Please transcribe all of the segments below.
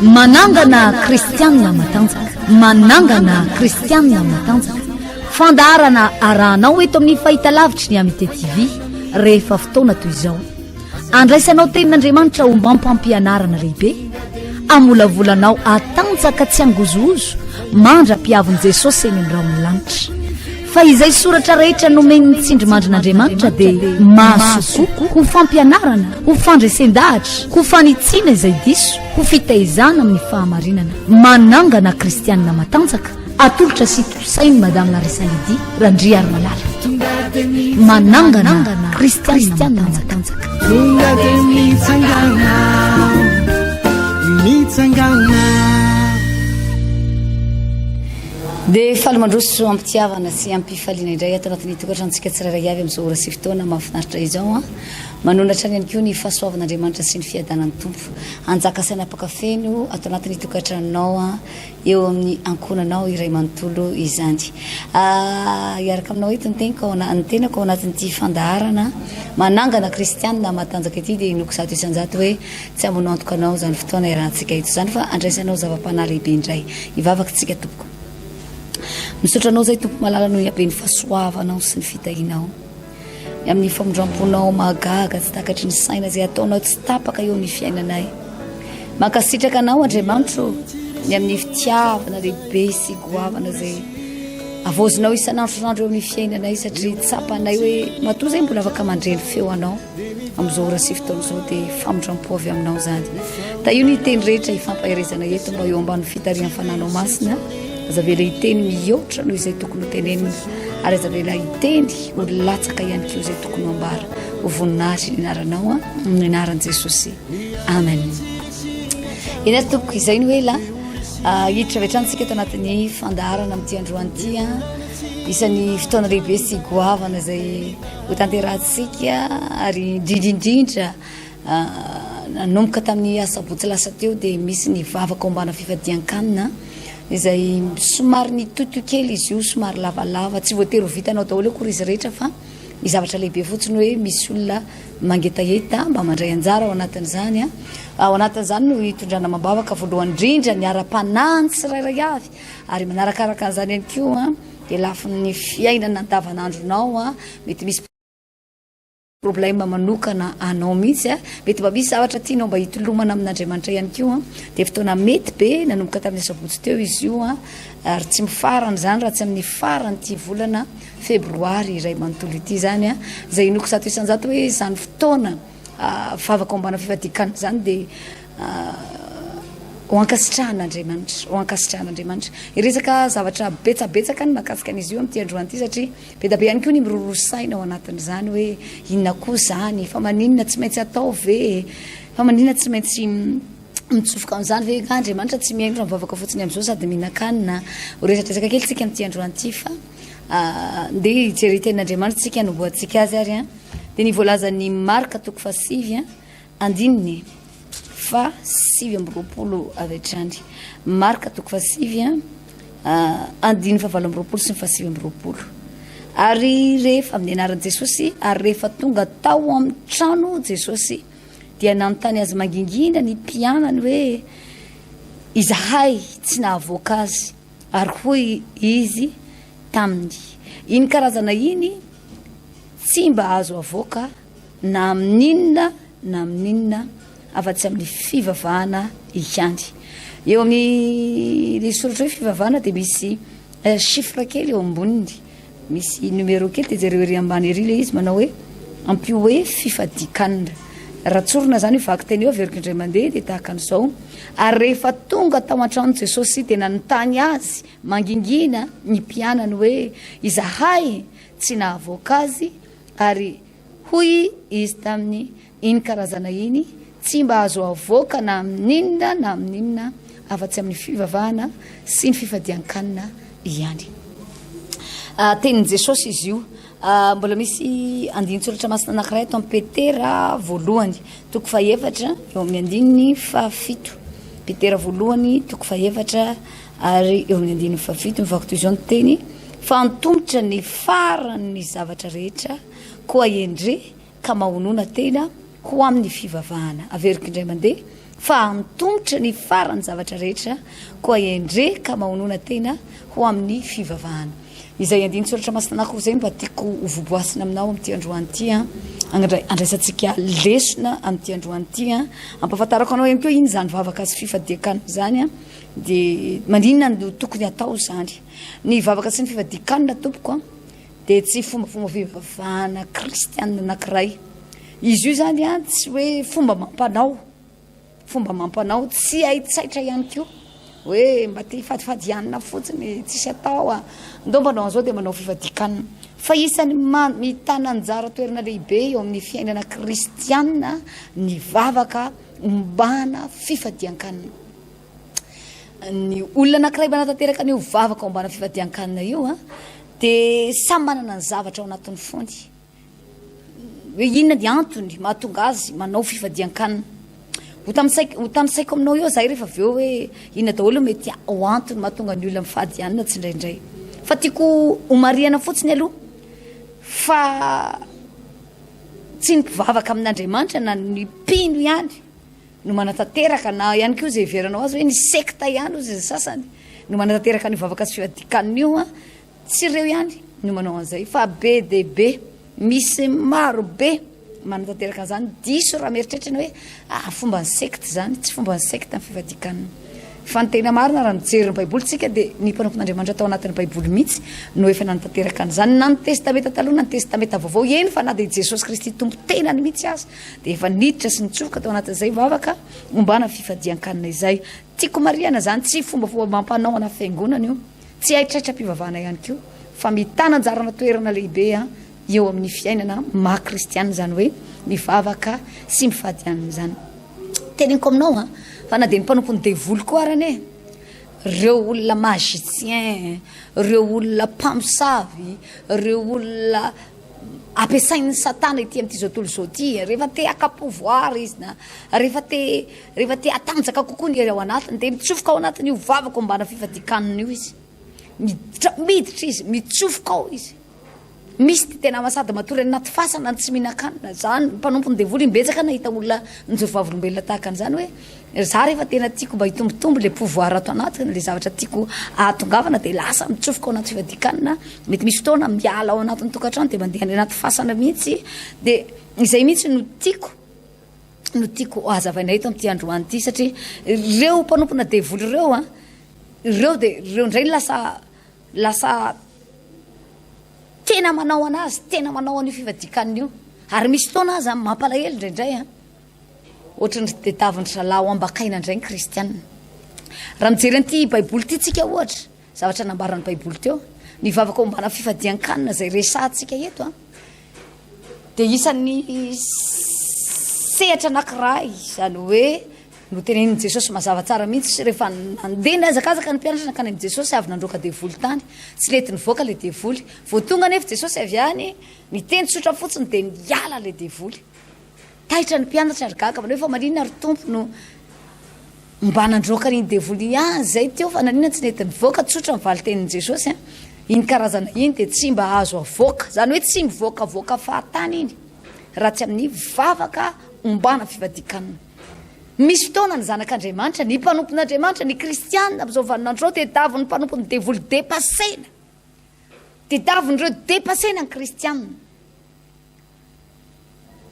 Manangana Kristianina Matanjaka. Manangana Kristianina Matanjaka. Fandarana aranao eto amin'ny fahitalavitry ny Amite TV rehefa fotoana toy izao. Andraisanao tenin'Andriamanitra ho mampampianarana lehibe. Amolavolanao atanjaka tsy angozozo mandra-piavon'i Jesosy eny amin'ny raon'ny lanitra. Fa izay soratra rehetra nomeny mitsindry mandrin'Andriamanitra dia mahasokoa ho fampianarana, ho fandresen-dahatra, ho fanitsiana izay diso, ho fitaizana amin'ny fahamarinana. Manangana Kristianina Matanjaka. Atolotra sy tosainy Madame Larissa Lydie Randriarimalala. Manangana Kristianina Matanjaka. Dia falomandroso ampitiavana sy ampifaliana indray ato anatin'ny tokatrantsika tsirairay avy amin'izao ora sy fotoana mahafinaritra izao manonatra ny ihany koa ny fahasoavan'Andriamanitra sy ny fiadanan'ny tompo. Anjaka saina apakafeno ato anatin'ny tokatranonao eo amin'ny ankonanao iray manontolo izany. Iaraka aminao eto ny tenako ao anatin'ity fandaharana manangana Kristianina Matanjaka ity dia noko zato isanjato hoe tsy amono antoka anao zany fotoana iarahantsika eto zany fa andraisanao zava-panahy lehibe indray ivavaka tsika tompoko. Misotranao zay tompo malala no iaben'ny fahasoavanao sy ny fitahinao amin'ny famondramponao magaga tsy takatry ny saina zay ataonao tsy tapaka eo amin'ny fiainanay. Mankasitraka anao Andriamanitra ny amin'ny fitiavana lehibe sy goavana zay avozinao isan'andro eo amin'ny fiainanay satria tsapanay hoe matoa zay mbola afaka mandreny feo anao amin'izao ora sy fotoana izao dia famondrampo avy aminao zany. Ta io ny teny rehetra ifampahirezana eto mba eo ambany fitarian'ny fananao masina. Azavela iteny mihoatra noho izay tokony ho tenenina ary azavela iteny ho latsaka ihany koa izay tokony ho ambara ho voninahitra ny anaranao amin'ny anaran'i Jesosy. Amen. Eny ato tompoko izay ny hoe la hiditra vetrantsika eto anatin'ny fandaharana amin'ity androany ity isan'ny fotoana lehibe sy goavana izay ho tanterahantsika ary indrindrindrindra nanomboka tamin'ny asabotsy lasa teo dia misy ny vavaka ombana fifadian-kanina izay somary ny totokely izy io somary lavalava tsy voatery ho vitanao daholo eo kory izy rehetra fa ny zavatra lehibe fotsiny hoe misy olona mangetaheta mba mandray anjara ao anatin'izany ao anatin'izany no hitondrana mambavaka voalohany indrindra ny ara-panahy tsirairay avy ary manarakaraka an'izany ihany koa dia lafin'ny fiainana andavanandronao mety misy problème manokana anao mihitsy mety mba misy zavatra tianao mba hitolomana amin'Andriamanitra ihany koa dia fotoana mety be nanomboka tamin'ny sabotsy teo izy io ary tsy mifarany zany raha tsy amin'ny farany ity volana febroary iray manontolo ity zany zay noko zato isanjato hoe zany fotoana vavaka ombana fifadikana zany dia hoankasitrahan'Andriamanitra iresaka zavatra betsabetsaka ny makasika an'izy io amin'ity androany ity satria be da be ihany koa ny mirorosaina ao anatin'izany hoe inona koa zany fa maninona tsy maintsy atao ve fa maninona tsy maintsy mitsofoka amin'izany ve Andriamanitra tsy miaino mivavaka fotsiny amin'izao sady mihinan-kanina horesatresaka kely tsika amin'ity androany ity fa ndeha hijery tenin'Andriamanitra tsika nomboantsika azy ary dia ny voalazan'ny marka toko fasivy andininy fa 7 avy hatrany marka toko fasivy andiny fa 7 sy ny fa 7 ary rehefa amin'ny anaran'i Jesosy ary rehefa tonga tao amin'ny trano Jesosy dia nanontany azy mangingina ny mpianany hoe izahay tsy nahavoaka azy ary hoy izy taminy iny karazana iny tsy mba azo avoaka na amin'inona afa-tsy amin'ny fivavahana ihany. Eo amin'ny soratra hoe fivavahana dia misy chiffre kely eo amboniny misy numéro kely dia zareo ery ambany ery le izy manao hoe ampio hoe fifadikanina raha tsorona zany hoe vaky teny eo averiko indray mandeha dia tahaka an'izao ary rehefa tonga tao an-trano Jesosy dia nanontany azy mangingina ny mpianany hoe izahay tsy nahavoaka azy ary hoy izy taminy iny karazana iny tsy mba azo avoaka na amin'inona afa-tsy amin'ny fivavahana sy ny fifadian-kanina ihany. Tenin' Jesosy izy io mbola misy andinin-tsoratra masina anankiray ato amin'ny Petera voalohany toko fahaefatra eo amin'ny andininy fahafito. Petera voalohany toko fahaefatra ary eo amin'ny andininy fahafito mivako toy izao ny teny fa antombotra ny farany zavatra rehetra koa endre ka mahonona tena ho amin'ny fivavahana averiko indray mandeha fa antongotra ny farany zavatra rehetra koa endre ka mahonona tena ho amin'ny fivavahana izay andiny soratra masinanako zay mba tiako hovoboasina aminao amin'ity androany ity andraisantsika lesona amin'ity androany ity ampahafantarako anao ihany koa iny zany vavaka sy fifadiakana zany de maninona no tokony atao zany ny vavaka sy ny fifadiakanina tompoko de tsy fombafomba fivavahana kristianina anankiray izy io zany tsy hoe fomba mampanao tsy aitsaitra ihany koa hoe mba te fadifadianina fotsiny tsisy atao ndombanao an'izao de manao fifadiakanina fa isany mitana anjara toerana lehibe eo amin'ny fiainana kristianina ny vavaka ombana fifadiankanina ny olona anankiray manatanteraka an'io vavaka ombana fifadiankanina io de samy manana ny zavatra ao anatin'ny fondy hoe inona ny antony mahatonga azy manao fifadiankanina ho tamisaiko aminao eo zay rehefa aveo hoe inona daholo mety ho antony mahatonga ny olona mifadianina tsy indraindray fa tiako homariana fotsiny aloha fa tsy ny mpivavaka amin'Andriamanitra na ny mpino ihany no manatanteraka na ihany koa zay veranao azy hoe ny sekta ihany ozy zay sasany no manatanteraka ny vavaka sy fifadikanina io tsy ireo ihany no manao an'izay fa be de be misy maro be manatanteraka zany diso raha mieritreritra ny hoe fomba ny sekta zany tsy fomba ny sekta ny fifadikanina fa ny tena marina raha mijery ny baiboly tsika de ny mpanompon'Andriamanitra tao anatin'ny baiboly mihitsy no efa nanatanteraka an'izany na ny testamenta taloha na ny testamenta vaovao eny fa na de Jesosy Kristy tompo tenany mihitsy azy de efa niditra sy nitsofoka tao anatin'izay vavaka ombana fifadiankanina izay tiako mariana zany tsy fombafomba mampanao ana fiangonana io tsy aitraitra mpivavahana ihany koa fa mitana anjarana toerana lehibe eo amin'ny fiainana maha-kristianina zany hoe mivavaka sy mifadianina zany teniniko aminao fa na de ny mpanompony devoly koa arany reo olona magicien reo olona mpamosavy reo olona ampiasain'ny satana ity amin'ity zao tontolo zao ty rehefa te aka-pouvoir izy na rehefa te atanjaka kokoa ny ao anatiny de mitsofoka ao anatiny io vavaka ombana fifadikanina io izy miditra izy mitsofoka ao izy misy ty tena masady matory anaty fasana tsy mihinan-kanina zany mpanompony devoly mbetsaka nahita olona nijoro vavolombelona tahaka an'izany hoe za rehefa tena tiako mba hitombotombo le pouvoir ato anatiny le zavatra tiako ahatongavana de lasa mitsofoka ao anaty fifadikanina mety misy fotoana miala ao anatin'ny tokantrano de mandeha any anaty fasana mihitsy de izay mihitsy no tiako azavainay eto amin'ity androany ity satria reo mpanompona devoly reo de reo ndray lasa tena manao anazy tena manao an'io fifadikanina io ary misy fotoana azy mampalahelo indraindray ohatrany tedaviny zalao ambakaina indray ny kristianina raha mijery an'ity baiboly ity tsika ohatra zavatra nambaran'ny baiboly teo ny vavaka ombana fifadiankanina zay resantsika eto de isan'ny sehatra anankiray zany hoe no tenen'i Jesosy mazava tsara mihitsy rehefa nandeha niazakazaka ny mpianatra nankany amin'i Jesosy avy nandroaka devoly tany tsy lety nivoaka le devoly vao tonga nefa Jesosy avy any niteny tsotra fotsiny de niala le devoly taitra ny mpianatra ary gaga manao hoe fa maninona ary tompo no mba nandroaka n'iny devoly zay teo fa nanina tsy nety nivoaka tsotra mivaly tenin'i Jesosy iny karazana iny de tsy mba azo avoaka zany hoe tsy mivoakavoaka fahatany iny raha tsy amin'ny vavaka ombana fifadikanina misy fotoana ny zanak'Andriamanitra ny mpanompon'Andriamanitra ny kristianina amin'izao vaninandro de daviny mpanompony devoly depasena de davin'ireo depasena ny kristianina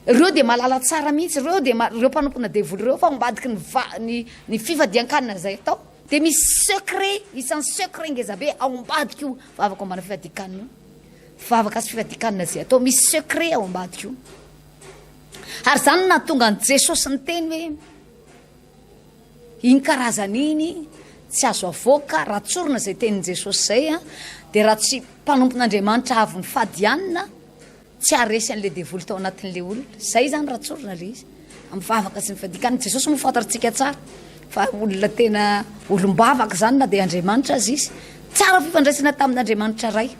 reo de malala tsara mihitsy reo mpanompona devoly reo fa ombadiky ny fifadiankanina zay atao de misy secret isan'ny secret ngezabe ao ombadiky io vavaka ombana fifadikanina io vavaka sy fifadikanina zay atao misy secret ao ombadiky io ary zany na tonga an' Jesosy ny teny hoe iny karazan'iny tsy azo avoaka raha tsorona zay tenin'i Jesosy zay de raha tsy mpanompon'Andriamanitra avy ny fadianina tsy aresy an'le devoly tao anatin'le olona zay zany raha tsorona le izy amin'ny vavaka sy ny fifadikanina Jesosy mofantarantsika tsara fa olona tena olombavaka zany na de Andriamanitra azy izy tsara fifandraisana tamin'Andriamanitra ray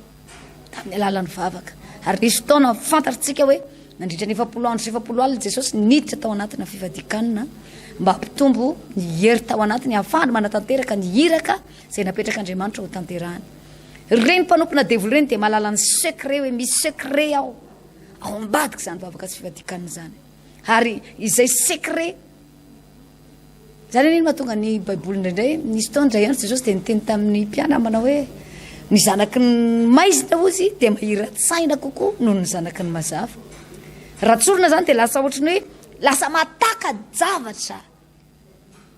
tamin'ny alalan'ny vavaka ary misy fotoana fantarantsika hoe nandritra ny 70 andro sy 70 alina Jesosy niditra tao anatina fifadikanina mba hampitombo ny hery tao anatiny ahafahany manatanteraka ny hiraka zay napetrak'Andriamanitra ho tanterahany reny mpanompona devoly reny de mahalala ny secret hoe misy secret ao ao ambadika zany vavaka sy fivadikana zany ary izay secret zany iny mahatonga ny baiboly indraindray nisy fotoana indray andro Jesosy dia niteny tamin'ny mpiana manao hoe ny zanaky ny maizina ozy dia mahiran-tsaina kokoa noho ny zanaky ny mazava raha tsorona zany dia lasa ohatrany hoe lasa mataka javatra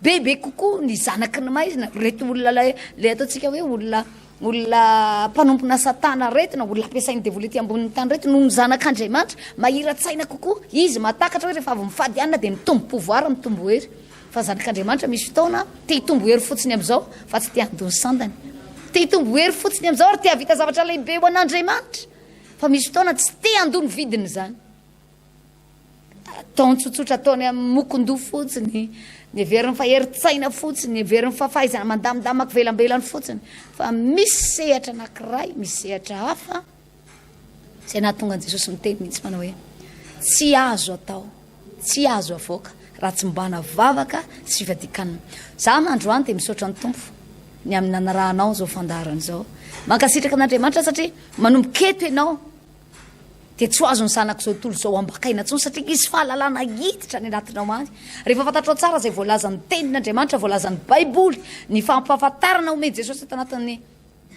bebe kokoa ny zanaky ny maizina reto olona le ataontsika hoe olona mpanompona satana reto na olona ampiasainy devoly ety ambonin'ny tany reto noho ny zanak'Andriamanitra mahiran-tsaina kokoa izy matakatra hoe rehefa avy mifady anina dia mitombo pouvoir mitombo hery fa zanak'Andriamanitra misy fotoana te hitombo hery fotsiny am'izao fa tsy te handony sandany te hitombo hery fotsiny am'izao ary te havita zavatra lehibe ho an'Andriamanitra fa misy fotoana tsy te handony vidiny zany ataony tsotsotra ataony amin'ny mokon-doha fotsiny ny everiny fa herin-tsaina fotsiny ny everiny fa fahaizana mandamindamaka velambelany fotsiny fa misy sehatra anankiray misy sehatra hafa zay nahatonga an'i Jesosy miteny mihitsy manao hoe tsy azo atao tsy azo avoaka raha tsy mbana vavaka sy fivadikanana za androany dia misaotra ny tompo ny amin'ny nanarahanao zao fandaharana zao mankasitraka amin'Andriamanitra satria manomboketo ianao dia tsy ho azo ny zanako zao tontolo zao ambakaina tsony satria izy fahalalana hiditra ny anatinao azy rehefa fantatrao tsara zay voalazan'ny tenin'Andriamanitra voalazan'ny baiboly ny fampahafantarana omeny Jesosy eto anatin'ny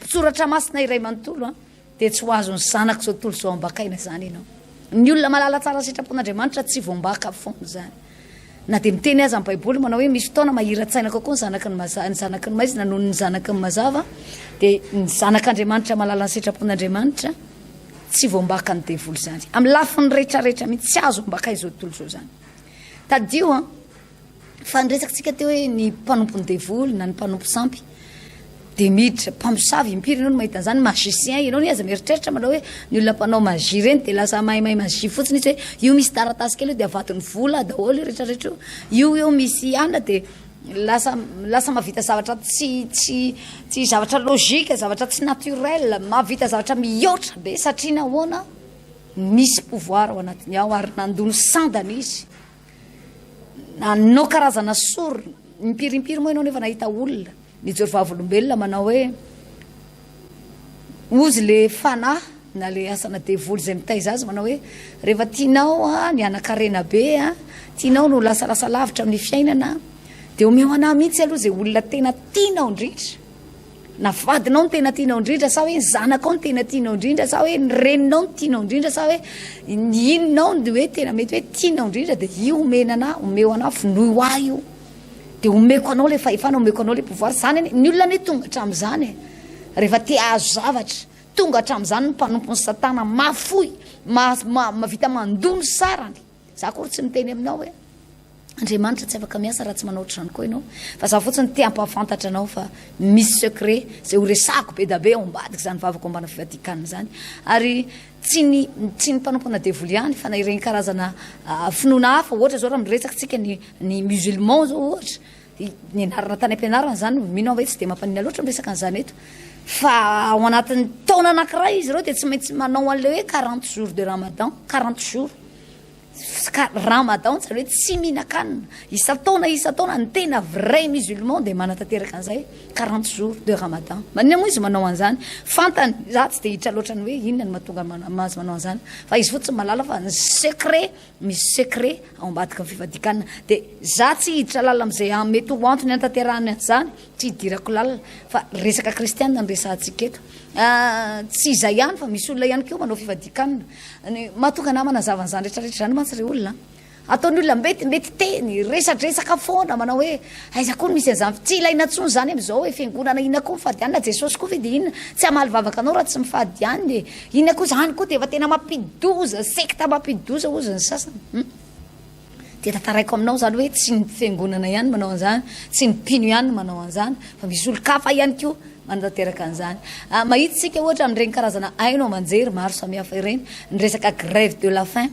soratra masina iray manontolo dia tsy ho azo ny zanako zao tontolo zao ambakaina zany ianao ny olona malala tsara sitrapon'Andriamanitra tsy voambaka foana zany na dia miteny azy amin'ny baiboly manao hoe misy fotoana mahiran-tsaina kokoa ny zanaky ny maizina noho ny zanaky ny mazava dia ny zanak'Andriamanitra malala ny sitrapon'Andriamanitra tsy voambaka ny devoly zany amin'ny lafiny rehetrarehetra mihitsy tsy azo mbaka izao tontolo zao zany tadio fa niresakitsika teo hoe ny mpanompon'ny devoly na ny mpanompo sampy dia miditra mpamosavy impiry ianao no mahita an'izany magicien ianao ny aza mieritreritra manao hoe ny olona mpanao magie reny dia lasa mahay magie fotsiny izy hoe io misy taratasy kely io dia avatiny vola daholo rehetrarehetra io misy anina dia lasa mahavita zavatra tsy zavatra logika zavatra tsy naturel mahavita zavatra mihoatra be satria nahoana misy pouvoir ao anatiny ao ary nandony sandana izy nanao karazana soro mimpirimpiry moa ianao nefa nahita olona nijory vavolombelona manao hoe ozy le fanahy na le asana devoly zay mitaiza azy manao hoe rehefa tianao ny anakarena be tianao no lasalasa lavitra amin'ny fiainana dia omeo anahy mihitsy aloha zay olona tena tianao indrindra na vadinao ny tena tianao indrindra sa hoe ny zanakao ny tena tianao indrindra sa hoe ny reninao ny tianao indrindra sa hoe ny inonao ny hoe tena mety hoe tianao indrindra dia io omeo anahy vonoy ahy io dia omeko anao le fahefana omeko anao le pouvoir zany ny olona ne tonga hatramin'izany rehefa te azo zavatra tonga hatramin'izany ny mpanompony satana mafoy mavita mandony sarany za kory tsy miteny aminao hoe Andriamanitra tsy afaka miasa raha tsy manao ohatrany koa ianao fa za fotsiny te hampahafantatra anao fa misy secret zay ho resako be da be ao ambadika zany vavaka ambana fivadikanana zany ary tsy ny mpanompona devoly ihany fa na ireny karazana finoana hafa ohatra zao raha miresakitsika ny musulman zao ohatra ny anarana tany am-pianarana zany mino hoe tsy dia mampanina loatra miresaka an'izany eto fa ao anatin'ny taona anankiray izy ireo dia tsy maintsy manao an'le hoe 40 jours de ramadan 40 jours ramadan zany hoe tsy mihinan-kanina isa-taona ny tena vrai musulman dia manatanteraka an'izay 40 jours de ramadan manina moa izy manao an'izany fantany za tsy dia hiditra loatra ny hoe inona ny mahatonga mazy manao an'izany fa izy fotsiny malala fa ny secret misy secret ao ambadika ny fivadikanana dia za tsy hiditra lala amin'izay mety ho antony anatanterahany an'izany tsy hidirako lalina fa resaka kristianina ny resantsika eto tsy izay ihany fa misy olona ihany koa manao fivadikanana mahatonga na manazava an'izany rehetrarehetra zany mantsy re olona ataony olona mety teny resadresaka foana manao hoe aiza koa misy an'izany tsy ilaina tsony zany am'izao hoe fiangonana inona koa mifady any na Jesosy koa ve dia inona tsy hamaly vavaka anao raha tsy mifady any dia inona koa zany koa dia efa tena mampidoza sekta mampidoza ozy ny sasany dia tantaraiko aminao zany hoe tsy ny fiangonana ihany manao an'izany tsy ny mpino ihany manao an'izany fa misy olo-kafa ihany koa manatanteraka an'izany mahitsika ohatra amin'ireny karazana ainao manjery maro samihafa ireny ny resaka grève de la faim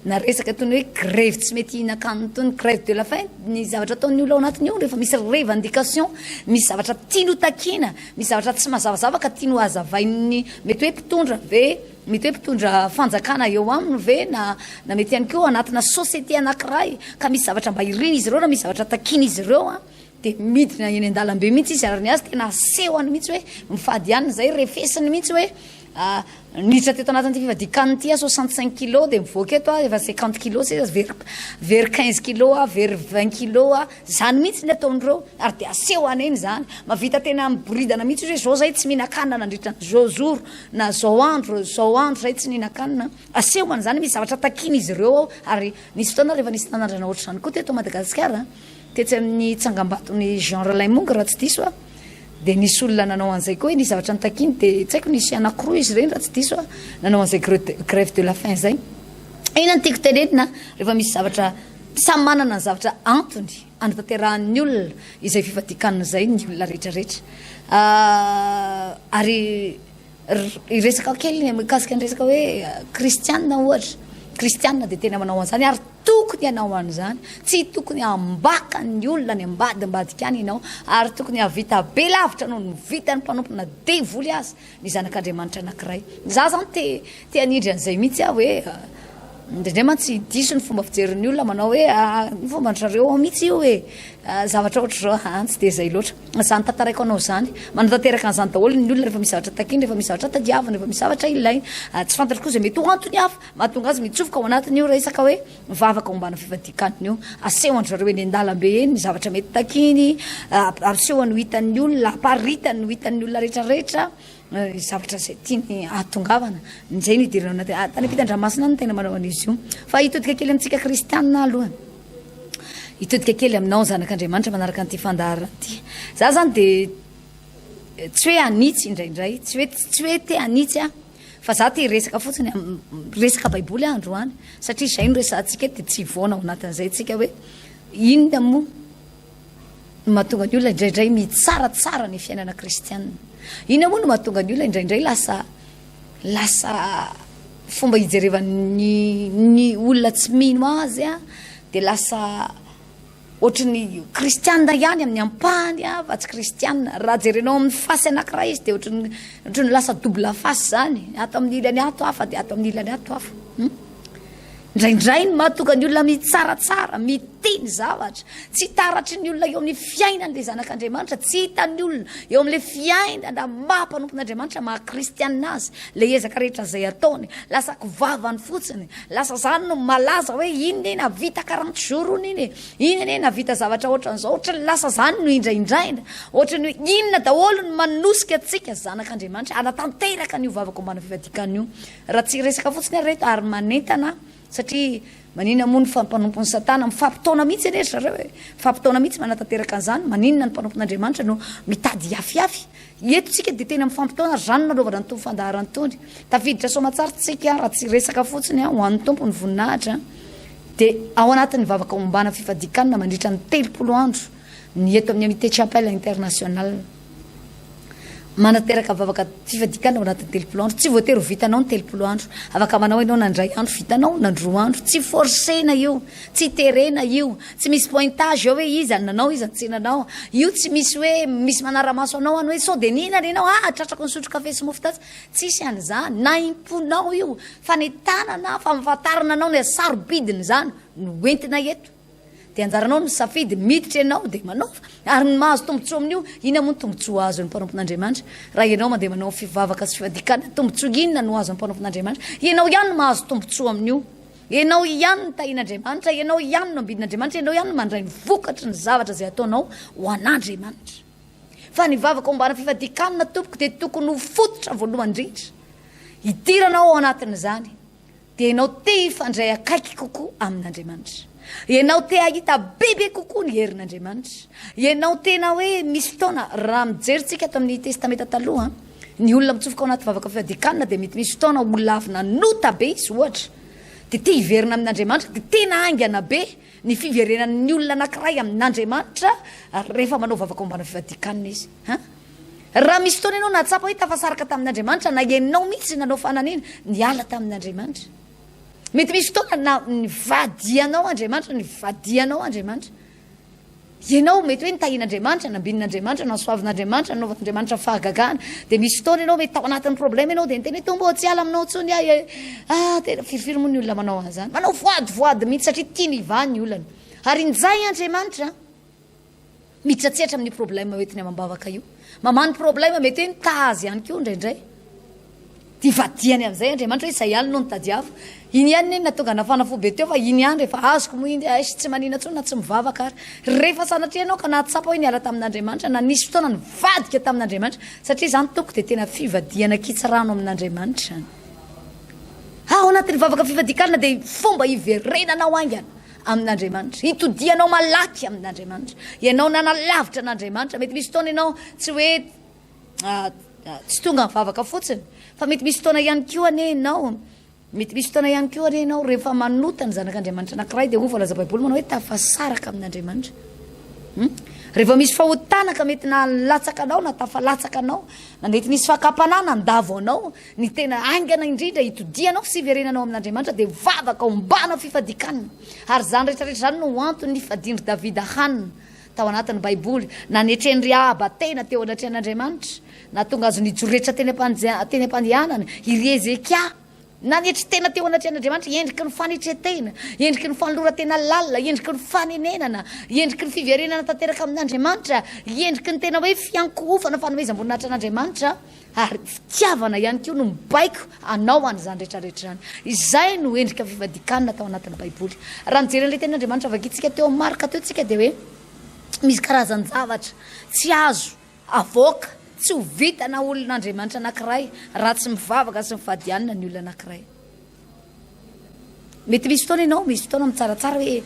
na resaka tony hoe grève tsy mety hihinan-kanina tony grève de la faim ny zavatra ataon'ny olona ao anatiny io rehefa misy revendication misy zavatra tiano takiana misy zavatra tsy mazavazava ka tiano hazavainy mety hoe mpitondra ve mety hoe mpitondra fanjakana eo aminy ve na mety ihany koa anatina société anankiray ka misy zavatra mba iriny izy ireo na misy zavatra takiana izy ireo dia midina eny an-dalambe mihitsy izy ary ny azy tena asehoany mihitsy hoe mifady ihany zay refesiny mihitsy hoe niditra teto anatin'ity fivadikan'ny ity 65 kilo dia mivoaka eto efa 50 kilo vers 15 kilo vers 20 kilo zany mihitsy ny ataon'ireo ary dia aseho aneny zany mavita tena miboridana mihitsy hoe zao zay tsy mihinan-kanina nandritra zao zoro na zao andro zay tsy mihinan-kanina asehoany zany misy zavatra takiny izy ireo ary nisy fotoana rehefa nisy tanandrana ohatra zany koa teto Madagasikara tetsy amin'ny tsangambaton'ny Jean Ralaimong raha tsy diso dia nisy olona nanao an'izay koa hoe nisy zavatra nitakiny dia tsy haiko nisy anankiroa izy ireny raha tsy diso nanao an'izay grève de la faim zay ina ny tiako tenenina rehefa misy zavatra samy manana ny zavatra antony anatanterahany olona izay fivadikanina zay ny olona rehetrarehetra ary iresaka kely mikasika ny resaka hoe Kristianina ohatra Kristianina dia tena manao an'izany ary tokony hanao an'izany tsy tokony hambaka ny olona ny ambadimbadika any ianao ary tokony havita be lavitra noho ny vitany mpanompona devoly azy ny zanak'Andriamanitra anankiray za zany te hanindry an'izay mihitsy aho hoe ndraindray tsy diso ny fomba fijerin'ny olona manao hoe ny fomba ndrareo mihitsy io hoe zavatra ohatra zao tsy dia zay loatra zany tantaraiko anao zany manatanteraka an'izany daholo ny olona rehefa misy zavatra takiny rehefa misy zavatra tadiavana rehefa misy zavatra ilaina tsy fantatra koa zay mety ho antony hafa mahatonga azy mitsofoka ao anatiny io resaka hoe mivavaka ombana fivadikaniny io asehoany zareo eny an-dalambe eny ny zavatra mety takiny asehoany ho hitan'ny olona aparitany ho hitan'ny olona rehetrarehetra zavatra zay tiany ahatongavana nizay ny idirana anaty tany ampitan-dranomasina no tena manao an'izy io fa hitodika kely amintsika Kristianina alohany hitodika kely aminao zanak'Andriamanitra manaraka an'ity fandaharana ity za zany dia tsy hoe anitsy indraindray tsy hoe te anitsy fa za te resaka fotsiny resaka baiboly androany satria zay no resantsika dia tsy voana ao anatin'izay tsika hoe inona moa mahatonga ny olona indraindray mitsaratsara ny fiainana Kristianina inona moa no mahatonga ny olona indraindray lasa fomba hijerevan'ny olona tsy mino azy dia lasa ohatrany Kristianina ihany amin'ny ampahany fa tsy Kristianina raha jerenao amin'ny fasy anankiray izy dia ohatrany lasa double face zany ato amin'ny ilany ato hafa dia ato amin'ny ilany ato hafa indraindray ny mahatonga ny olona mitsaratsara miteny zavatra tsy taratry ny olona eo amin'ny fiainan'ilay zanak'Andriamanitra tsy hitan'ny olona eo amin'ilay fiainana maha-mpanompon'Andriamanitra maha-Kristianina azy ilay ezaka rehetra zay ataony lasa kovavany fotsiny lasa zany no malaza hoe inona eny havita 40 jours iny inona eny havita zavatra ohatran'izao ohatrany lasa zany no indraindraina ohatrany hoe inona daholo no manosika antsika zanak'Andriamanitra anatanteraka ny hovavaka ombana fivadikaniny io raha tsy resaka fotsiny reto ary manentana satria maninona moa ny mpanompon'ny Satana mifampitaona mihitsy eny zareo hoe mifampitaona mihitsy manatanteraka an'izany maninona ny mpanompon'Andriamanitra no mitady hafiafy eto tsika dia tena mifampitaona zany nanaovana ny tompo fandaharany tony tafiditra soamatsara tsika raha tsy resaka fotsiny ho an'ny tompo ny voninahitra dia ao anatin'ny vavaka ombana fivadikanina mandritra ny 30 andro ny eto amin'ny Amité Chapelle International manateraka vavaka fivadikanina ao anatin'ny 30 andro tsy voatery vitanao ny 30 andro afaka manao ianao nandray andro vitanao nandroa andro tsy forcena io tsy terena io tsy misy pointage eo hoe izy nanao izy tsy nanao io tsy misy hoe misy manara-maso anao any hoe sao de ninana ianao tratrako ny sotro kafe sy mofo tasy tsisy an'izany na imponao io fanetanana fa mifantarina anao ny sarobidiny zany no entina eto dia anjaranao ny safidy miditra ianao dia manaova ary ny mahazo tombotsoa amin'io inona moa ny tombotsoa azo ny mpanompon'Andriamanitra raha ianao mandeha manao fivavaka sy fivadikana tombotsoa inona no azo ny mpanompon'Andriamanitra ianao ihany no mahazo tombotsoa amin'io ianao ihany no tahian'Andriamanitra ianao ihany no ambidin'Andriamanitra ianao ihany no mandray ny vokatra ny zavatra zay ataonao ho an'Andriamanitra fa ny vavaka ombana fivadikanina tompoko dia tokony ho fototra voalohany indrindra hidiranao ao anatin'izany dia ianao te hifandray akaiky kokoa amin'Andriamanitra ianao te ahita bebe kokoa ny herin'Andriamanitra ianao tena hoe misy fotoana raha mijerytsika ato amin'ny testamenta taloha ny olona mitsofoka ao anaty vavaka fivadikanina dia mety misy fotoana olona avy nanota be izy ohatra dia te hiverina amin'Andriamanitra dia tena aingana be ny fiverenan'ny olona anankiray amin'Andriamanitra rehefa manao vavaka ombana fivadikanina izy raha misy fotoana ianao natsapa hoe tafasaraka tamin'Andriamanitra na ianao mihitsy nanao fananina niala tamin'Andriamanitra mety misy fotoana ny vadianao Andriamanitra ny vadianao Andriamanitra ianao mety hoe nitahian'Andriamanitra nambin'Andriamanitra nasoavin'Andriamanitra nanaovan'Andriamanitra fahagagana dia misy fotoana ianao mety tao anatin'ny problème ianao dia niteny hoe tombo tsy ala aminao tsony tena firifiry moa ny olona manao an'izany manao voadivoady mihitsy satria tia ny ivany ny olana ary injay Andriamanitra mitsatsehatra amin'ny problème hoentiny amam-bavaka io mamany problème mety hoe nitahazy ihany koa indraindray ty vadiany amin'izay Andriamanitra hoe izay ihany no nitadiavo. Iny ihany natonga nafana fo be teo fa iny ihany rehefa azoko moa iny sy tsy manina tsony na tsy mivavaka ary. Rehefa sanatria anao ka nahatsapa hoe niala tamin'Andriamanitra na nisy fotoana nivadika tamin'Andriamanitra satria izany toko dia tena fivadiana kitsirano amin'Andriamanitra. Ao anatin'ny vavaka fivadikanana dia fomba hiverenanao aingana amin'Andriamanitra. Hitodianao malaky amin'Andriamanitra. Ianao nanalavitra n'Andriamanitra. Mety misy fotoana ianao tsy hoe tsy tonga mivavaka fotsiny fa mety misy fotoana ihany koa anenao. Mety misy fotoana ihany koa anenao rehefa manota ny zanak'Andriamanitra anankiray dia hoy voalaza Baiboly manao hoe tafasaraka amin'Andriamanitra. Rehefa misy fahotana ka mety nalatsaka anao na tafalatsaka anao na mety nisy fakapanana andavo anao ny tena aingana indrindra hitodianao sy verenanao amin'Andriamanitra dia vavaka ombana fifadikanana. Ary zany rehetrarehetra zany no antony nifadian'i Davida hanina tao anatin'ny Baiboly na nietren'ny Rahaba tena teo anatrehan'Andriamanitra na tonga azo nijoretra teny am-pandehanana iry Ezekia na nietry tena teo anatrehan'Andriamanitra endriky ny fanetretena, endriky ny fanolorantena lalina, endriky ny fanenenana, endriky ny fiverenana tanteraka amin'Andriamanitra, endriky ny tena hoe fiankohofana fanomezam-boninahitra an'Andriamanitra ary fitiavana ihany koa no mibaiko anao an'izany rehetrarehetra zany. Izay no endrika fivadikanana tao anatin'ny Baiboly. Raha nijery an'ilay ten'Andriamanitra vakitsika teo amin'ny Marka teo tsika dia hoe misy karazany zavatra tsy azo avoaka tsy ho vita na olon'Andriamanitra anankiray raha tsy mivavaka sy mifadianina ny olona anankiray. Mety misy fotoana ianao, misy fotoana mitsaratsara hoe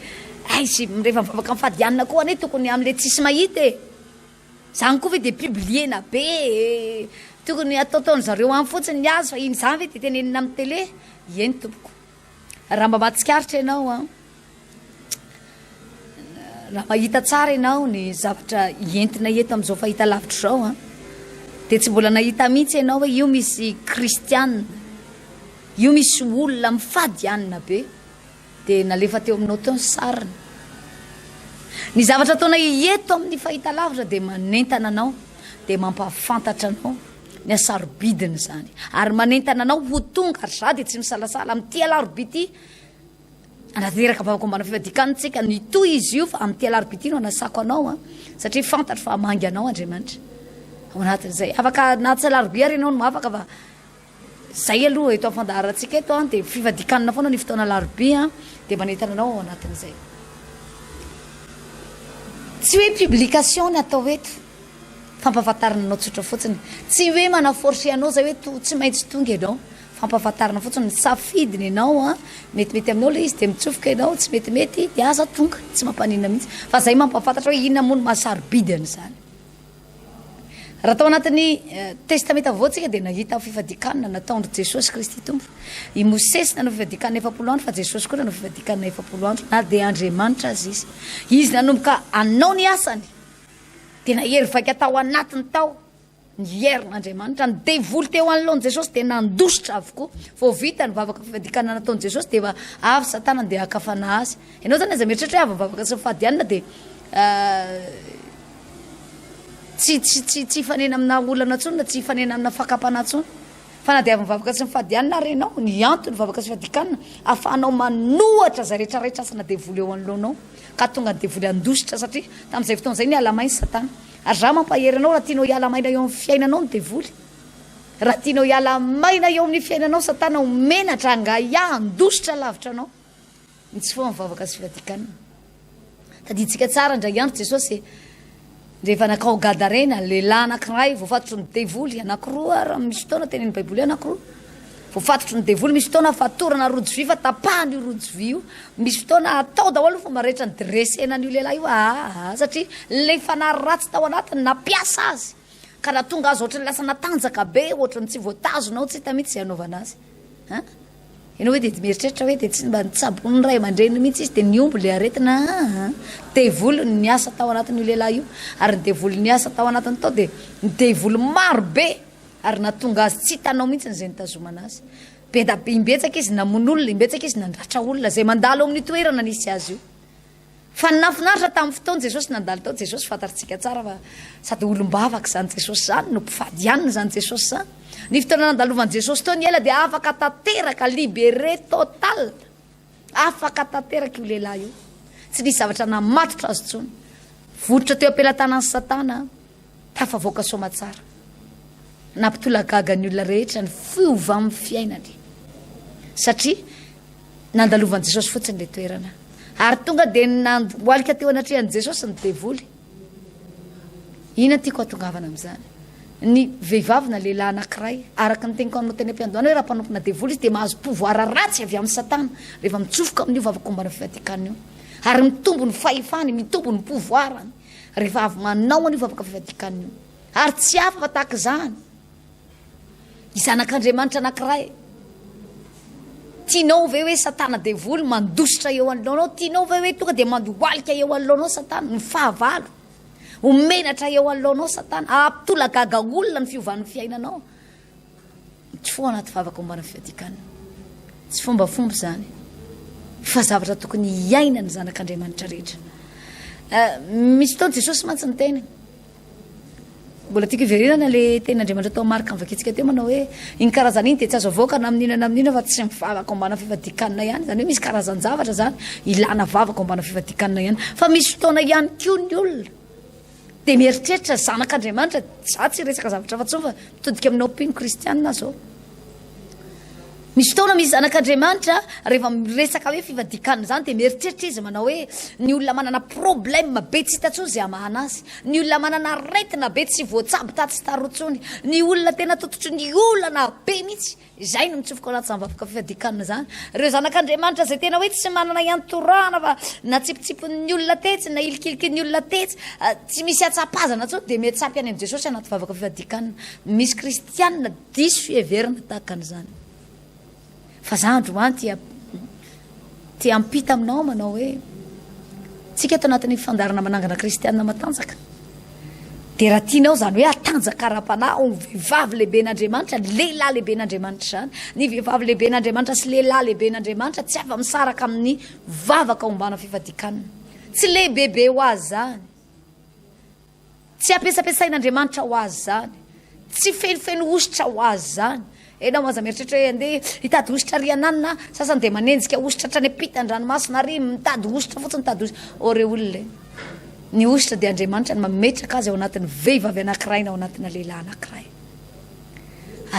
sy rehefa mivavaka mifadianina koa ane tokony amin'ilay tsisy mahita e. Zany koa ve dia publiena be tokony ataotaony zareo any fotsiny ny azy fa iny zany ve dia tenenina amin'ny télé. Eny tompoko. Raha mba mahatsikaritra ianao raha mahita tsara ianao ny zavatra entina eto amin'izao fahita lavitra zao dia tsy mbola nahita mihitsy ianao hoe io misy Kristianina, io misy olona mifadianina be dia nalefa teo aminao teo ny sariny. Ny zavatra ataona eto amin'ny fahita lavitra dia manentana anao dia mampafantatra anao ny asarobidiny zany ary manentana anao ho tonga ary za dia tsy misalasala amin'ity alarobia ity anateraka vavaka ombana fivadikanana tsika nitoy izy io fa amin'ity alarobia ity no anasako anao satria fantatra fa hamangy anao Andriamanitra ao anatin'izay. Afaka na tsy alarobia ary ianao no afaka fa zay aloha eto afandaharantsika eto dia fivadikanana foana ny fotoana alarobia dia manentana anao ao anatin'izay. Tsy hoe publication ny atao eto fampahafantarana anao tsotra fotsiny, tsy hoe manaforce anao zay hoe tsy maintsy tonga ianao, fampahafantarana fotsiny safidiny ianao metimety aminao le izy dia mitsofoka ianao, tsy metimety dia aza tonga tsy mampanina mihitsy fa zay mampahafantatra hoe inona moa no mahasarobidiny zany. Raha tao anatin'ny testamenta vaoantsika dia nahita fivadikanana nataon'i Jesosy Kristy tompo. I Mosesy nanao fivadikanana 40 andro fa Jesosy koa nanao fivadikanana 40 andro na dia Andriamanitra azy izy. Izy nanomboka anao ny asany dia nahery vaika tao anatiny tao ny herin'Andriamanitra ny devoly teo anoloan'i Jesosy dia nandositra avokoa. Vao vita ny vavaka fivadikanana nataon'i Jesosy dia avy Satana dia hakafana azy. Ianao zany aza mieritreritra hoe avy vavaka sy mifadianana dia tsy fanena amina olana tsony na tsy fanena amina fakapana tsony fa na dia avy mivavaka sy mifadianana ary ianao ny antony vavaka sy fivadikanana ahafahanao manohatra zay rehetrarehetra asana devoly eo anoloanao ka tonga ny devoly andositra satria tamin'izay fotoana izay ny alamainy Satana. Ary raha mampahery anao raha tianao hiala maina eo amin'ny fiainanao ny devoly, raha tianao hiala maina eo amin'ny fiainanao Satana omenatra angaia andositra lavitra anao ny tsy foa mivavaka sy fivadikanana. Tadiditsika tsara indray andro Jesosy rehefa nakao Gadarena lehilahy anankiray voafatotro ny devoly anankiroa raha misy fotoana tenen'ny Baiboly anankiroa voafatotro ny devoly, misy fotoana fatorana rojo vy fa tapahany io rojo vy io, misy fotoana atao daholo fa marehetra ny dresenany io lehilahy io satria le fanaratsy tao anatiny nampiasa azy ka natonga azy ohatrany lasa natanjaka be ohatrany tsy voatazonao tsy hita mihitsy anaovana azy. Ianao hoe dia mieritreritra hoe dia tsy mba nitsabony ray aman-dreny mihitsy izy dia niombo le aretina devoly ny asa tao anatin'io lehilahy io ary ny devoly ny asa tao anatiny tao dia ny devoly maro be ary natonga azy tsy hitanao mihitsy n'izay nitazomana azy. Imbetsaka izy namono olona, imbetsaka izy nandratra olona zay mandalo amin'ny toerana nisy azy io. Fa nafinaritra tamin'ny fotoana Jesosy nandalo tao Jesosy fantatritsika tsara fa sady olombavaka zany Jesosy zany no mpifadianina zany Jesosy zany. Ny fotoana nandalovan'i Jesosy tao ny ela dia afaka tanteraka libéré total. Afaka tanteraka io lehilahy io. Tsy nisy zavatra namatotra azy tsony. Vototra teo ampelantanan'ny Satana tafavoaka somatsara. nampitolagaga ny olona rehetra ny fiova amin'ny fiainany satria nandalovan'i Jesosy fotsiny le toerana ary tonga dia nandoalika teo anatrihan'i Jesosy ny devoly. Ina tiako atongavana amin'izany ny vehivavy na lehilahy anankiray araka ny teniko anao teny am-piandohana hoe raha mpanompona devoly izy dia mahazo pouvoir ratsy avy amin'ny Satana rehefa mitsofoka amin'io vavakombana fivadikanina io ary mitombo ny fahefany mitombo ny pouvoirany rehefa avy manao an'io vavaka fivadikanina io ary tsy hafa fa tahaka izany izanak'Andriamanitra anankiray tianao ve hoe Satana devoly mandositra eo anoloanao tianao ve hoe tonga dia mandoalika eo anoloanao Satana ny fahavalo omenatra eo anoloanao Satana ampitolagaga olona ny fiovan'ny fiainanao tsy fo anaty vavaka ombana fivadikanina tsy fombafomba zany fa zavatra tokony iaina ny zanak'Andriamanitra rehetra. Misy fotoana Jesosy mantsy ny teny mbola tiako iverenana le tenin'Andriamanitra tao marika mivakitsika teo manao hoe iny karazana iny dia tsy azo avoakana amin'inona fa tsy mivavaka ombana fivadikanina ihany zany hoe misy karazany zavatra zany ilana vavaka ombana fivadikanina ihany fa misy fotoana ihany koa ny olona dia mieritreritra zanak'Andriamanitra za tsy resaka zavatra fa tsony fa mitodika amin'ny opinion Kristianina zao. Misy fotoana misy zanak'Andriamanitra rehefa miresaka hoe fivadikanina zany dia mieritreritra izy manao hoe ny olona manana problème be tsy hitantsony izay amahana azy, ny olona manana retina be tsy voatsabo taty sy tarotsony, ny olona tena tototry ny olana be mihitsy izay no mitsofoka anaty vavaka fivadikanina zany. Ireo zanak'Andriamanitra izay tena hoe tsy manana iantorana fa na tsipitsipon'ny olona tetsy na ilikilikin'ny olona tetsy tsy misy atsapazana tsony dia mihatsapy any amin'ny Jesosy anaty vavaka fivadikanina. Misy Kristianina diso fieverina tahaka an'izany. Fa za androany tia ampita aminao manao hoe tsika eto anatin'ny fandarana manangana Kristianina Matanjaka dia raha tianao zany hoe atanjaka ara-panahy ny vehivavy lehiben'Andriamanitra lehilahy lehiben'Andriamanitra zany ny vehivavy lehiben'Andriamanitra sy lehilahy lehiben'Andriamanitra tsy afa misaraka amin'ny vavaka ombana fivadikanina tsy lehibebe ho azy zany tsy ampesapesain'Andriamanitra ho azy zany tsy fenofeno ositra ho azy zany. Enao maza mieritreritra hoe andeha hitady ositra ry ananina sasany dia manenjika ositra hatrany ampita-dranomasina ary mitady ositra fotsiny mitady ositra ore olona ny ositra dia Andriamanitra ny mametraka azy ao anatin'ny vehivavy anankiray na ao anatina lehilahy anankiray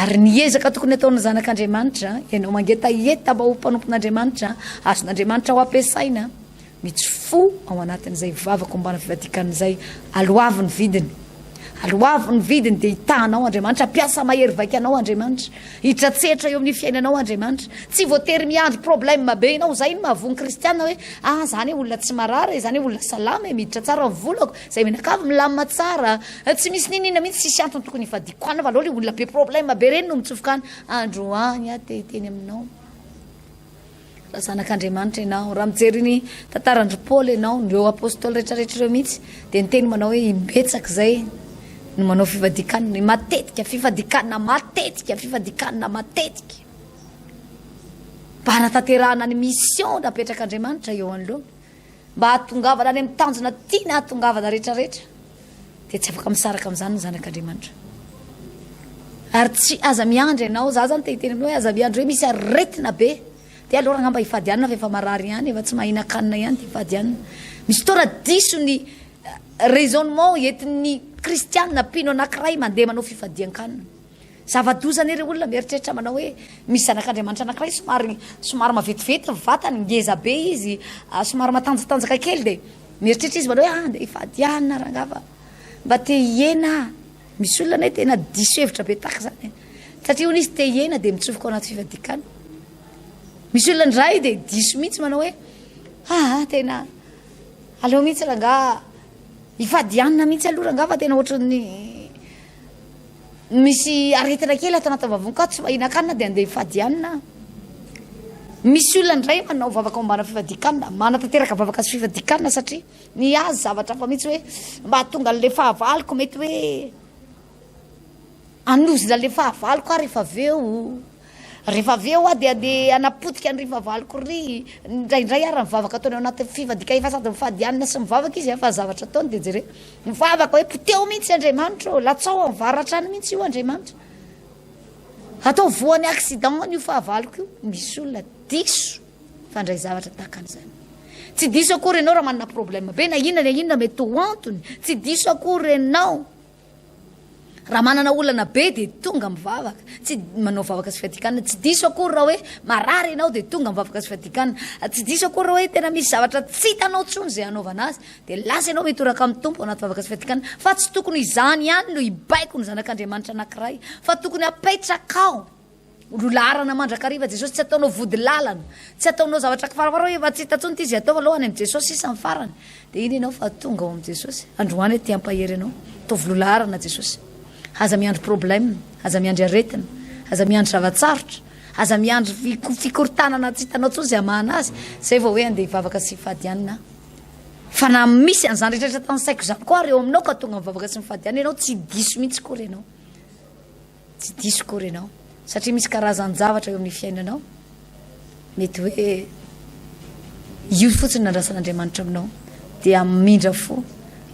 ary ny ezaka tokony ataon'ny zanak'Andriamanitra ianao mangetaeta mba ho mpanompon'Andriamanitra azon'Andriamanitra ho ampiasaina mitsofo ao anatin'izay vavaka ombana fivadikan'izay aloavy ny vidiny aloavy ny vidiny dia hitanao Andriamanitra ampiasa mahery vaika anao Andriamanitra hitratsehatra eo amin'ny fiainanao Andriamanitra tsy voatery miandry problème be ianao zay no mahavony Kristianina hoe zany hoe olona tsy marary zany hoe olona salama miditra tsara ny volako zay menakavy milamina tsara tsy misy ninina mihitsy sisy antony tokony hifadikoana fa aloha le olona be problème be reny no mitsofokany androany teteny aminao raha zanak'Andriamanitra ianao raha mijery ny tantarandry Paoly ianao nireo apôstôly rehetrarehetra ireo mihitsy dia ny teny manao hoe imbetsaka zay no manao fivadikanina matetika fivadikanina matetika mba hanatanterahana ny mission napetrak'Andriamanitra eo anoloana mba hatongavana any amin'ny tanjona tiana hatongavana rehetrarehetra dia tsy afaka misaraka amin'izany ny zanak'Andriamanitra ary tsy aza miandry ianao za zany tehiteny aminao hoe aza miandry hoe misy aretina be dia aloha ngamba hifady anina fa efa marary ihany efa tsy mahina-kanina ihany dia hifady anina misy fotoana diso ny raisonnement entin'ny Kristianina mpino anankiray mandeha manao fifadian-kanina zavadozana ireo olona mieritreritra manao hoe misy zanak'Andriamanitra anankiray somary mavetivety ny vatany ngeza be izy somary matanjatanjaka kely dia mieritreritra izy manao hoe andeha hifady anina rangava mba te hiena misy olona hoe tena diso hevitra be tahaka zany satria hono izy te hiena dia mitsofoka ao anaty fivadikanina misy olona ndray dia diso mihitsy manao hoe tena aleo mihitsy ranga hifadianina mihitsy aloha ranga fa tena ohatrany misy aretina kely ato anaty vavonka tsy mahina-kanina dia andeha hifadianina. Misy olona ndray manao vavaka ombana fivadikanina manatanteraka vavaka sy fivadikanina satria ny azy zavatra fa mihitsy hoe mba hatonga an'le fahavaloko mety hoe anozina le fahavaloko rehefa aveo dia andeha anapotika ny fahavaloko ry indraindray ary mivavaka ataony ao anaty fivadika efa sady mifadianina sy mivavaka izy fa zavatra ataony dia jere mivavaka hoe poteo mihitsy Andriamanitra latsao mivaratra any mihitsy io Andriamanitra atao voany accident io fahavaloko io misy olona diso fandray zavatra tahaka an'izany tsy diso akory ianao raha manana problème be na inona mety ho antony tsy diso akory ianao raha manana olana be dia tonga mivavaka tsy manao vavaka sy fiadikanana tsy diso akory raha hoe marary ianao dia tonga mivavaka sy fiadikanana tsy diso akory raha hoe tena misy zavatra tsy hitanao tsony zay anaovana azy dia lasa ianao mitoraka amin'ny tompo anaty vavaka sy fiadikanana fa tsy tokony izany ihany no hibaiko ny zanak'Andriamanitra anankiray fa tokony apetraka ao lolarana mandrakariva Jesosy tsy ataonao vody lalana tsy ataonao zavatra farafara hoe efa tsy hita tsony ty izy atao alohany amin'ny Jesosy sisa ny farany dia iny ianao fa tonga ao amin'ny Jesosy androany ty ampahery ianao tovy lolarana Jesosy aza miandry problème aza miandry aretina aza miandry zavatsarotra aza miandry fikortanana tsy hitanao tsony zay amahana azy zay vao hoe andeha hivavaka sy fadianina fa na misy an'izany rehetrarehetra tansaiko zany koa ary eo aminao ka tonga mivavaka sy mifadianina ianao tsy diso mihitsy kory ianao tsy diso kory ianao satria misy karazany zavatra eo amin'ny fiainanao mety hoe io fotsiny nandrasan'Andriamanitra aminao dia mindra fo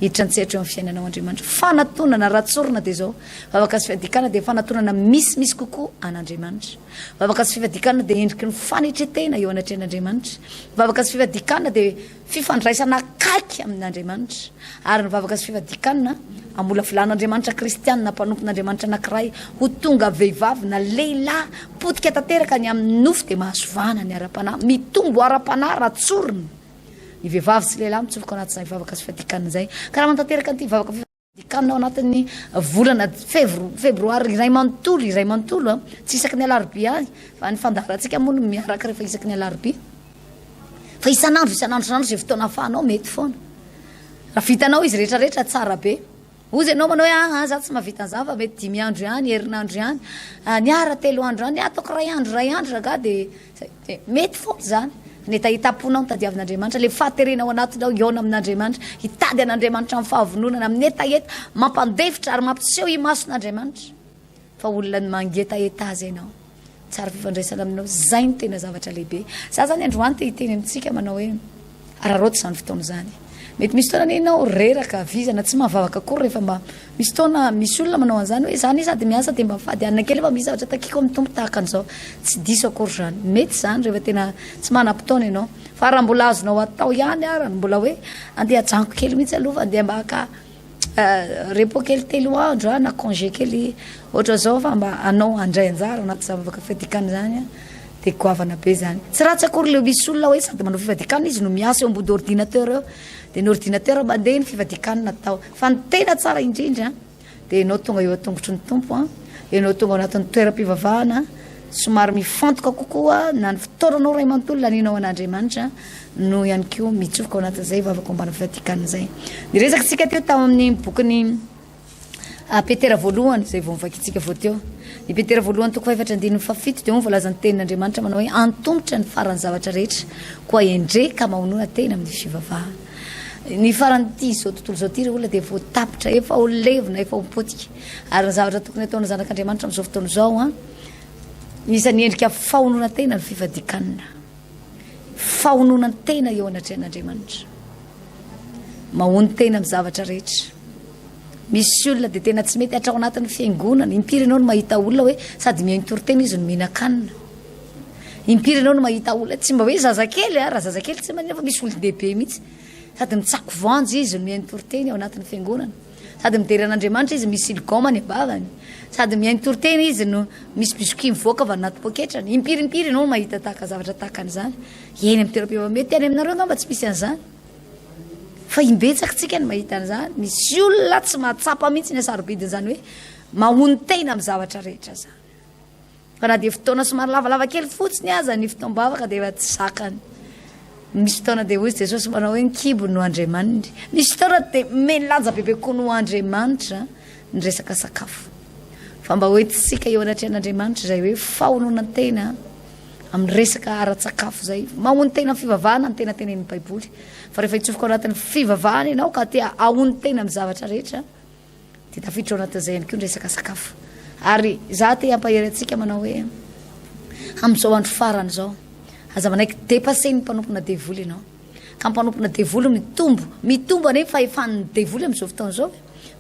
hiditra an-tsehatra eo amin'ny fiainanao Andriamanitra fanatonana ratsorina dia zao vavaka sy fiadikanana dia fanatonana misy kokoa an'Andriamanitra vavaka sy fifadikanana dia endriky ny fanetretena eo anatrehan'Andriamanitra vavaka sy fifadikanana dia fifandraisana akaiky amin'Andriamanitra ary ny vavaka sy fifadikanana amola filan'Andriamanitra Kristianina mpanompon'Andriamanitra anankiray ho tonga vehivavy na lehilahy potika tanteraka ny amin'ny nofo dia mahasovana ny ara-panahy mitombo ara-panahy ratsorina ny vehivavy sy lehilahy mitsofoka anaty izay vavaka sy fifadikanana izay ka raha mantanteraka an'ity vavaka fifadikanana ao anatin'ny volana febroary iray manontolo tsy isaky ny alarobia fa ny fandaharantsika moa no miaraka rehefa isaky ny alarobia fa isan'andro zay fotoana ahafahanao mety foana raha vitanao izy rehetrarehetra tsara be ozy ianao manao hoe za tsy mahavita an'izany fa mety 5 andro ihany herinandro ihany niara 3 andro ihany ataoko ray andro raga dia mety foana zany netahitaponao nitadiavin'Andriamanitra le fahaterenao anatinao iona amin'Andriamanitra hitady an'Andriamanitra amin'ny fahavononana amin'ny etaeta mampandevitra ary mampiseho imason'Andriamanitra fa olona ny mangetaheta azy ianao tsara fifandraisana aminao zay no tena zavatra lehibe za zany androany te hiteny amintsika manao hoe araroty izany fotoana zany mety misy fotoana nenao reraka vizana tsy mahavavaka kory rehefa mba misy fotoana misy olona manao an'izany hoe zany sady miasa dia mba mifady anina kely fa misy zavatra takiko amin'ny tompo tahaka an'izao tsy diso akory zany mety zany rehefa tena tsy manam-potoana ianao fa raha mbola azonao atao ihany ary mbola hoe andeha ajanko kely mihitsy aloha fa andeha mbaka repos kely 3 andro na congé kely ohatra zao fa mba anao andray anjara anaty zavavaka fifadikanana zany dia goavana be zany tsy ratsy akory le misy olona hoe sady manao fifadikanana izy no miasa eo ambody ordinateur eo dia ny ordinateur mandeha ny fifadikanana atao fa ny tena tsara indrindra dia ianao tonga eo atongotry ny tompo ianao tonga ao anatin'ny toeram-pivavahana somary mifantoka kokoa na ny fotoananao ray manontolo laninao an'Andriamanitra no ihany koa mitsofoka ao anatin'izay vavaka ombana fifadikanana zay ny resaka tsika teo tao amin'ny bokiny Petera voalohany zay vao mivakitsika vao teo ny Petera voalohany toko 4:7 dia voalaza ny tenin'Andriamanitra manao hoe antombotra ny farany zavatra rehetra koa endreka mahonoana tena amin'ny fivavahana ny faran'ity zao tontolo zao ty olona dia voatapitra efa ho levina efa ho potika ary ny zavatra tokony ataona zanak'Andriamanitra amin'izao fotoana zao isan'ny endrika fahonoana tena ny fifadikanana fahonoana tena eo anatrehan'Andriamanitra mahony tena amin'ny zavatra rehetra misy olona dia tena tsy mety hatrao anatin'ny fiangonana impiry ianao no mahita olona hoe sady mihaintorotena izy no mihinan-kanina impiry ianao no mahita olona tsy mba hoe zazakely raha zazakely tsy manina fa misy olon-dehibe mihitsy sady mitsako voanjo izy no mihaintoroteny ao anatin'ny fiangonana sady midery an'Andriamanitra izy misy silgoma ny abavany sady mihaintoroteny izy no misy bisoky mivoaka avy anaty poketrany impiry ianao no mahita tahaka zavatra tahaka an'izany eny amin'ny toeram-pivavahana mety any aminareo angamba tsy misy an'izany fa imbetsaka tsika ny mahita an'izany misy olona tsy mahatsapa mihitsy ny asarobidin'izany hoe mahony tena amin'ny zavatra rehetra zany fa na dia fotoana somary lavalava kely fotsiny aza ny fotoam-bavaka dia efa tsy zakany misy fotoana dia hozy Jesosy manao hoe nikibo no Andriamanitra misy fotoana dia melanja bebe koa no Andriamanitra ny resaka sakafo fa mba hoe tsika eo anatrehan'Andriamanitra zay hoe fahonoana tena amin'ny resaka ara-tsakafo zay mahony tena fivavahana ny tena tenen'ny Baiboly fa rehefa hitsofoka ao anatin'ny fivavahana ianao ka tia ahony tena amin'ny zavatra rehetra dia tafiditra ao anatin'izay ihany koa ny resaka sakafo ary za te hampahery antsika manao hoe amin'izao andro farany zao aza manaiky dépassé ny mpanompona devoly ianao ka mpanompona devoly mitombo anefa efa ny devoly amin'izao fotoana zao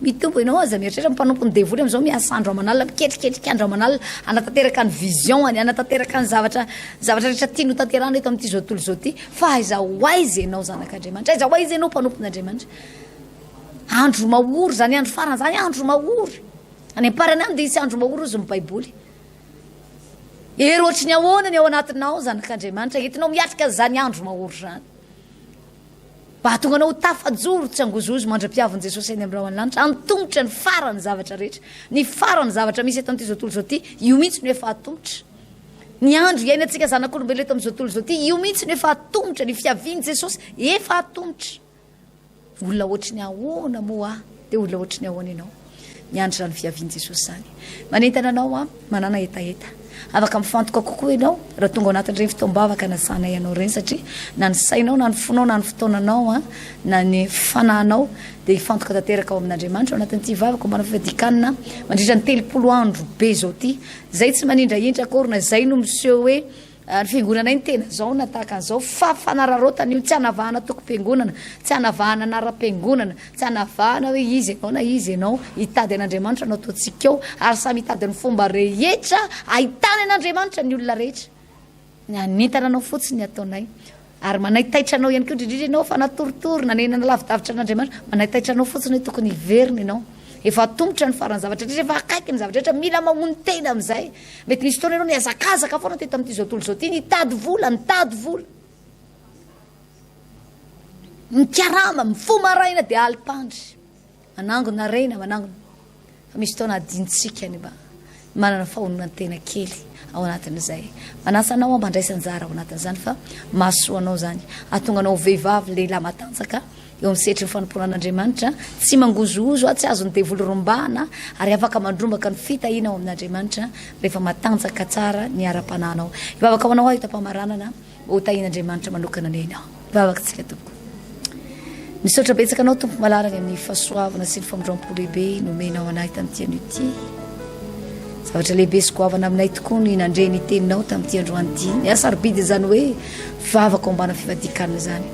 mitombo ianao aza mieritreritra mpanompony devoly amin'izao miasa andro aman'alina miketriketrika andro aman'alina anatanteraka ny vision any anatanteraka ny zavatra rehetra tiano tanterahana eto amin'ity zao tontolo zao ty fa aiza hoaizy ianao zanak'Andriamanitra aiza hoaizy ianao mpanompon'Andriamanitra andro mahory zany andro farany zany andro mahory any amparana any dia isy andro mahoro izy mibaiboly ery ohatry ny ahoana ny ao anatinao zanak'Andriamanitra entinao miatrika zany andro mahoro zany mba hatonga anao tafajoro tsy angozozo mandra-piavin' Jesosy eny amin'ny raho an-lanitra antombotra ny farany zavatra rehetra ny farany zavatra misy eto amin'ity zao tontolo zao ty io mihitsy no efa atombotra ny andro iainantsika zanak'olombelona eto amin'izao tontolo zao ty io mihitsy no efa atombotra ny fiavian'i Jesosy efa atombotra olona ohatry ny ahoana moa dia olona ohatry ny ahoana ianao miandry zany fiavian'i Jesosy zany manentana anao manana etaeta afaka mifantoka kokoa ianao raha tonga ao anatin'ireny fotoam-bavaka nasanay ianao ireny satria na ny sainao na ny fonao na ny fotoananao na ny fanahinao dia hifantoka tanteraka ao amin'Andriamanitra ao anatin'ity vavaka mbana fivadikanina mandritra ny 30 andro be zao ty zay tsy manindrahindra akory na zay no miseho hoe ny fiangonana ny tena zao na tahaka an'izao fa fanararotana io tsy hanavahana toko-piangonana tsy hanavahana anara-piangonana tsy hanavahana hoe izy ianao na izy ianao hitady an'Andriamanitra anao toantsika eo ary samy hitady ny fomba rehetra ahitany an'Andriamanitra ny olona rehetra ny anintana anao fotsiny ataonay ary manahitaitra anao ihany koa indrindrindra ianao fa natoritory nanenana lavidavitra an'Andriamanitra manahitaitra anao fotsiny hoe tokony hiverina ianao efa atombotra ny farany zavatra rehetra efa akaiky ny zavatra rehetra mila mamono tena amin'izay mety misy fotoana ianao ny azakazaka foana teto amin'ity zao tontolo zao ty nitady vola mikarama mifomaraina dia alipandry manangona rena manangona fa misy fotoana adintsika ny mba manana fahonona tena kely ao anatin'izay manasa anao mandraisa anjara ao anatin'izany fa mahasoanao zany atonga anao vehivavy lehilahy matanjaka eo amin'ny setry ny fanompoanan'Andriamanitra tsy mangozoozo tsy azony devoly rombana ary afaka mandrombaka ny fitahiana ao amin'Andriamanitra rehefa matanjaka tsara ny ara-pananao ivavaka ao anao aho hitapamaranana ho tahian'Andriamanitra manokana ny ainao ivavaka tsika tompo misaotra betsaka anao tompo malarany amin'ny fahasoavana sy ny famondram-po lehibe nomenao anahy tamin'ity an'ity zavatra lehibe sy goavana aminay tokoa ny nandre ny teninao tamin'ity androany ty ny asarobidy zany hoe vavaka ao ambana fivadikana zany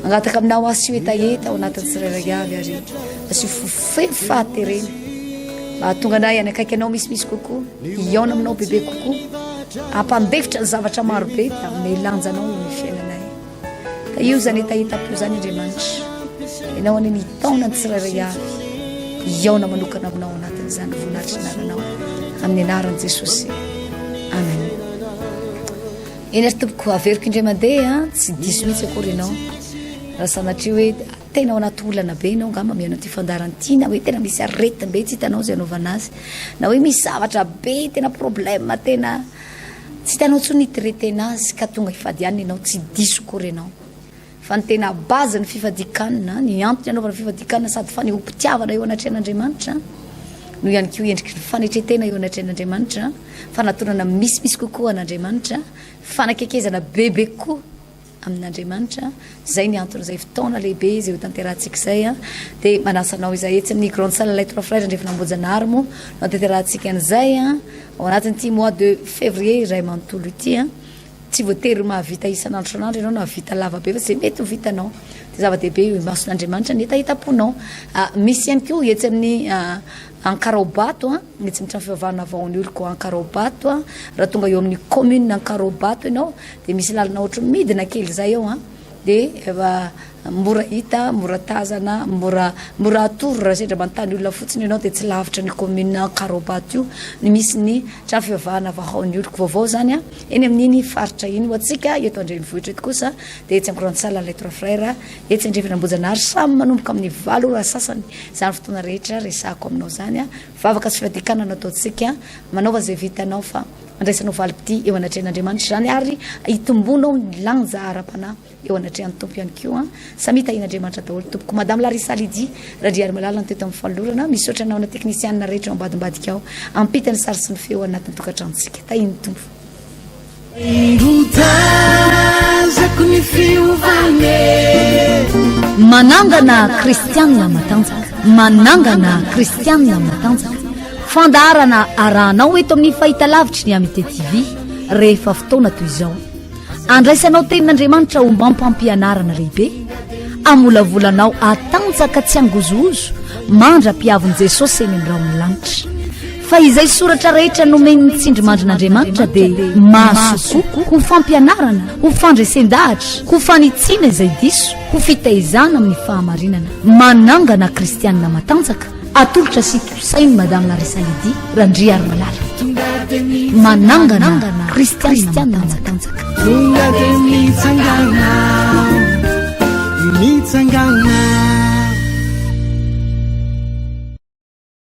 angataka aminao asio etaeta ao anatin'ny tsirairay avy ary asio fofeny fahaterena mba hatonga anay any akaiky anao misimisy kokoa iaona aminao bebe kokoa ampandefitra ny zavatra marobe da melanjanao ny fiainanay ka io zany etaeta-po zany Andriamanitra ianao any ny taona ny tsirairay avy iaona manokana aminao anatin'izany voninahitry naranao amin'ny anaran'i Jesosy amen eny ary tompoko averiko indray mandeha tsy diso mihitsy akory ianao raha sanatria hoe tena ao anaty olana be ianao ngamba mianao ty fandaranty na hoe tena misy aretim-be tsy hitanao zay anaovana azy na hoe misy zavatra be tena problème tena tsy hitanao tsony hitiretena azy ka tonga hifadianina ianao tsy diso akory ianao fa ny tena bazy ny fifadikanina ny antony anaovana fifadikanina sady fa ny ompitiavana eo anatrehan'Andriamanitra no ihany koa endriky ny fanetretena eo anatrehan'Andriamanitra fanatonana misimisy kokoa an'Andriamanitra fanakekezana bebe kokoa amin'Andriamanitra zay ny antony zay fotoana lehibe zay ho tanterahantsika zay dia manasanao izay etsy amin'ny grande salle Lettre Frères Andrefan'Ambohijanahary moa no tanterahantsika an'izay ao anatin'ity mois de février iray manontolo ity tsy voatery mahavita isan'andro san'andro ianao na vita lava be fa zay mety ho vitanao dia zava-dehibe mason'Andriamanitra ny hetahitaponao misy ihany koa etsy amin'ny Ankarobato etsy amin'ny trano fivavahana vaon'ny olo ko Ankarobato raha tonga eo amin'ny commune Ankarobato ianao dia misy lalana ohatry midina kely zay eo dia mora hita mora tazana mora atoro raha sendra manontany olona fotsiny ianao dia tsy lavitra ny commune Ankarobato io ny misy ny trano fivavahana vaon'ny olo ko vaovao zany eny amin'iny faritra iny ho atsika eto Andrenivohitra eto kosa dia etsy amin'ny grande salle Lettre Frères etsy Andrefan'Ambohijanahary samy manomboka amin'ny valo ora sasany zany fotoana rehetra resako aminao zany vavaka sy fivadikana nataontsika manaova zay vitanao fa andraisanao valipity eo anatrehan'Andriamanitra zany ary hitombonao ny lanja ara-panahy eo anatrehan'ny tompo ihany koa samy hitahian'Andriamanitra daholo tompoko madame Larissa Lydie Randriarimalala ny teto amin'ny falorana misaotra anao na teknisianina rehetra ambadimbadika ao ampitany sary sy ny feo anatin'ny tokantranontsika tahiny tompo manangana Kristianina Matanjaka manangana Kristianina Matanjaka fandarana arahanao eto amin'ny fahitalavitry ny Amite TV rehefa fotoana toy izao andraisanao tenin'Andriamanitra ho mampampianarana lehibe amolavolanao atanjaka tsy angozoozo mandra-piavin'i Jesosy eny amin'ny raon'ny lanitra fa izay soratra rehetra nomeny ny tsindrimandrin'Andriamanitra dia mahasokoa ho fampianarana ho fandresen-dahatra ho fanitsiana izay diso ho fitaizana amin'ny fahamarinana manangana Kristianina Matanjaka atolotra sy tosainy madame Larissa Lydie Randriarimalala. Manangana Kristianina Matanjaka. Tonga de mitsangana